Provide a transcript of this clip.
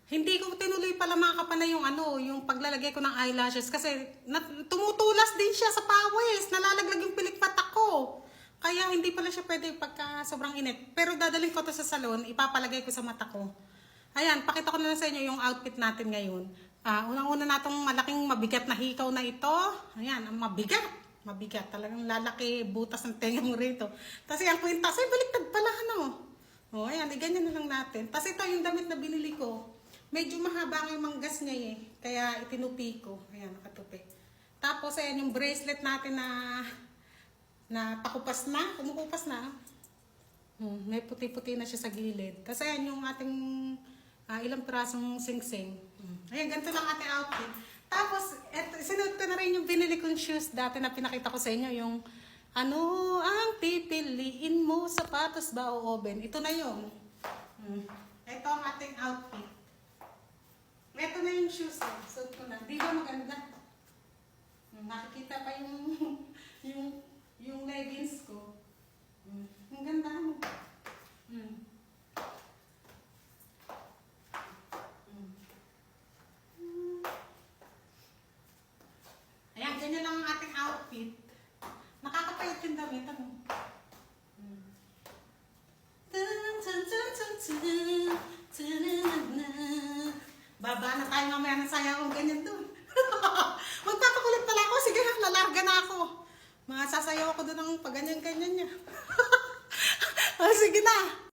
Hindi ko tinuloy pala mga kapana yung yung paglalagay ko ng eyelashes kasi tumutulas din siya sa pawis. Nalalaglag yung pilik mata ko. Kaya hindi pala siya pwede pagka sobrang init. Pero dadalhin ko to sa salon, ipapalagay ko sa mata ko. Ayan, pakita ko na lang sa inyo yung outfit natin ngayon. Unang-una natong malaking mabigat na hikaw na ito. Ayan, ang mabigat. Mabigat. Talagang lalaki butas ng tenga mo rito. Tapos yung kwintas, ay baliktad pala ayan, ganyan na lang natin. Tapos ito yung damit na binili ko. Medyo mahaba ang manggas niya kaya itinupi ko. Ayan, nakatupi. Tapos ayan yung bracelet natin na pakupas na, kumukupas na. May puti-puti na siya sa gilid. Tapos ayan yung ating ilang pirasong sing-sing. Ayan, ganito lang ating outfit. Tapos, sinuot ko na rin yung binili kong shoes dati na pinakita ko sa inyo. Yung, ano ang pipiliin mo, sapatos ba o oven? Ito na yun. Ito ang ating outfit. Ito na yung shoes. Suot ko na. Di ba maganda? Nakikita pa yung leggings ko. Ang ganda mo. Ayan, ganyan lang ang ating outfit. Nakakapayat yung damit. Baba na tayo mamaya ng saya kung ganyan doon. Magpapakulit pala ako. Sige ha, lalarga na ako. Mga sasayaw ako doon ng pag ganyan-ganyan niya. Sige na.